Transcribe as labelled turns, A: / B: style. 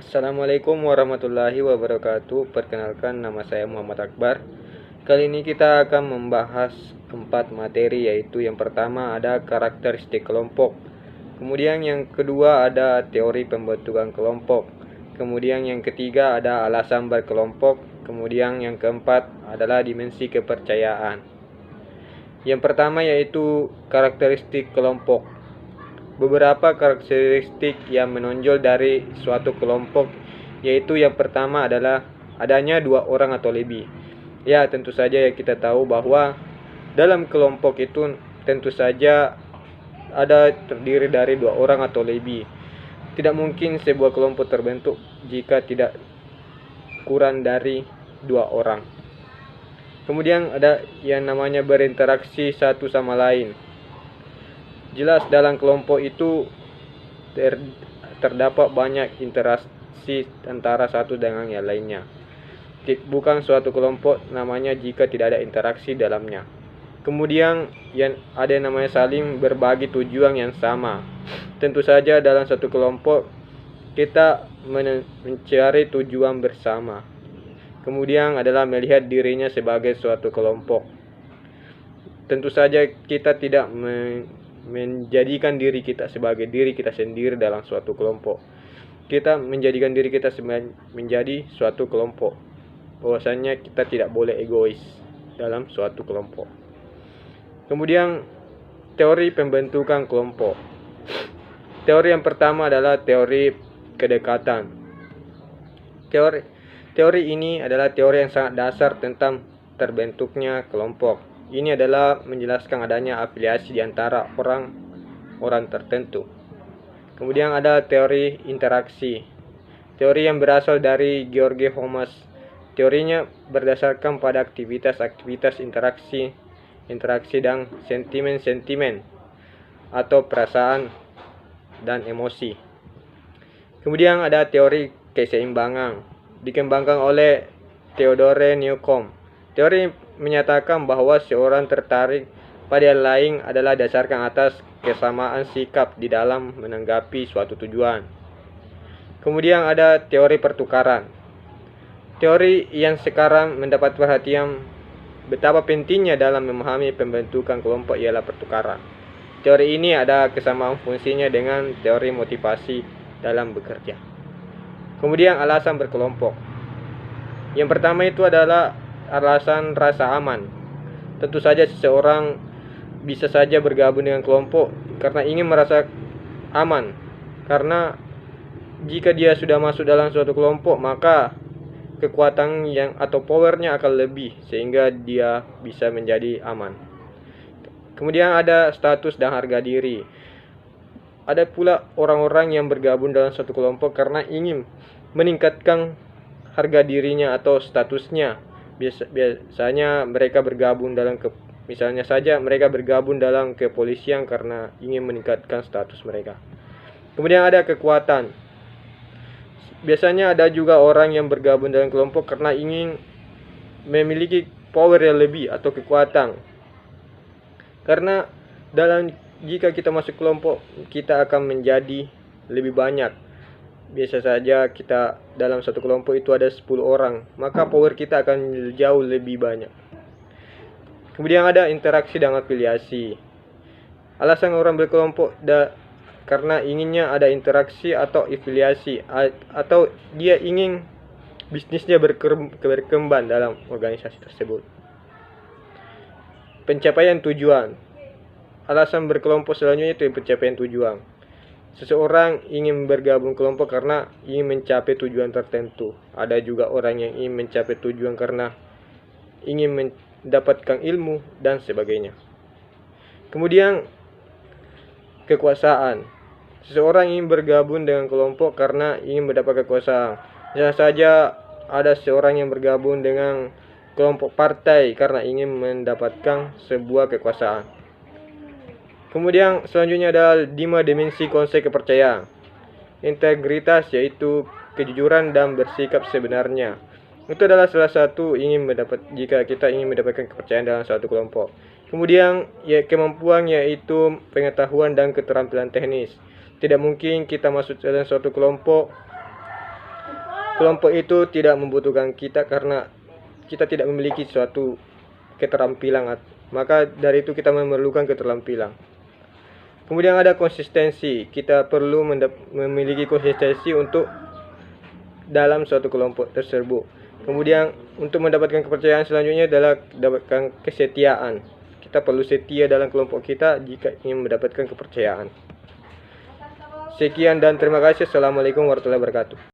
A: Assalamualaikum warahmatullahi wabarakatuh. Perkenalkan, nama saya Muhammad Akbar. Kali ini kita akan membahas 4 materi, yaitu yang pertama ada karakteristik kelompok. Kemudian yang kedua ada teori pembentukan kelompok. Kemudian yang ketiga ada alasan berkelompok. Kemudian yang keempat adalah dimensi kepercayaan. Yang pertama yaitu karakteristik kelompok. Beberapa karakteristik yang menonjol dari suatu kelompok, yaitu yang pertama adalah adanya 2 orang atau lebih. Ya, tentu saja ya kita tahu bahwa dalam kelompok itu tentu saja ada terdiri dari 2 orang atau lebih. Tidak mungkin sebuah kelompok terbentuk jika tidak kurang dari 2 orang. Kemudian ada yang namanya berinteraksi satu sama lain. Jelas dalam kelompok itu terdapat banyak interaksi antara satu dengan yang lainnya. Bukan suatu kelompok namanya jika tidak ada interaksi dalamnya. Kemudian yang ada yang namanya saling berbagi tujuan yang sama. Tentu saja dalam satu kelompok kita mencari tujuan bersama. Kemudian adalah melihat dirinya sebagai suatu kelompok. Tentu saja kita tidak menjadikan diri kita sebagai diri kita sendiri dalam suatu kelompok. Kita menjadikan diri kita menjadi suatu kelompok. Bahwasanya kita tidak boleh egois dalam suatu kelompok. Kemudian teori pembentukan kelompok. Teori yang pertama adalah teori kedekatan. Teori ini adalah teori yang sangat dasar tentang terbentuknya kelompok. Ini adalah menjelaskan adanya afiliasi di antara orang tertentu. Kemudian ada teori interaksi. Teori yang berasal dari George Holmes. Teorinya berdasarkan pada aktivitas interaksi dan sentimen atau perasaan dan emosi. Kemudian ada teori keseimbangan, dikembangkan oleh Theodore Newcomb. Teori menyatakan bahwa seorang tertarik pada yang lain adalah dasarkan atas kesamaan sikap di dalam menanggapi suatu tujuan. Kemudian ada teori pertukaran. Teori yang sekarang mendapat perhatian betapa pentingnya dalam memahami pembentukan kelompok ialah pertukaran. Teori ini ada kesamaan fungsinya dengan teori motivasi dalam bekerja. Kemudian alasan berkelompok. Yang pertama itu adalah alasan rasa aman. Tentu saja seseorang bisa saja bergabung dengan kelompok karena ingin merasa aman. Karena jika dia sudah masuk dalam suatu kelompok, maka kekuatan atau powernya akan lebih sehingga dia bisa menjadi aman. Kemudian ada status dan harga diri. Ada pula orang-orang yang bergabung dalam suatu kelompok karena ingin meningkatkan harga dirinya atau statusnya. Biasanya mereka bergabung dalam misalnya saja mereka bergabung dalam kepolisian karena ingin meningkatkan status mereka. Kemudian ada kekuatan. Biasanya ada juga orang yang bergabung dalam kelompok karena ingin memiliki power yang lebih atau kekuatan. Karena jika kita masuk kelompok, kita akan menjadi lebih banyak. Biasa saja kita dalam satu kelompok itu ada 10 orang, maka power kita akan jauh lebih banyak. Kemudian ada interaksi dan afiliasi. Alasan orang berkelompok karena inginnya ada interaksi atau afiliasi, atau dia ingin bisnisnya berkembang dalam organisasi tersebut. Pencapaian tujuan. Alasan berkelompok selanjutnya itu pencapaian tujuan. Seseorang ingin bergabung kelompok karena ingin mencapai tujuan tertentu. Ada juga orang yang ingin mencapai tujuan karena ingin mendapatkan ilmu dan sebagainya. Kemudian kekuasaan. Seseorang ingin bergabung dengan kelompok karena ingin mendapat kekuasaan. Bisa saja ada seorang yang bergabung dengan kelompok partai karena ingin mendapatkan sebuah kekuasaan. Kemudian selanjutnya adalah 5 dimensi konsep kepercayaan. Integritas yaitu kejujuran dan bersikap sebenarnya. Itu adalah salah satu jika kita ingin mendapatkan kepercayaan dalam suatu kelompok. Kemudian kemampuan yaitu pengetahuan dan keterampilan teknis. Tidak mungkin kita masuk dalam suatu kelompok kelompok itu tidak membutuhkan kita karena kita tidak memiliki suatu keterampilan, maka dari itu kita memerlukan keterampilan. Kemudian ada konsistensi. Kita perlu memiliki konsistensi untuk dalam suatu kelompok tersebut. Kemudian untuk mendapatkan kepercayaan selanjutnya adalah mendapatkan kesetiaan. Kita perlu setia dalam kelompok kita jika ingin mendapatkan kepercayaan. Sekian dan terima kasih. Assalamualaikum warahmatullahi wabarakatuh.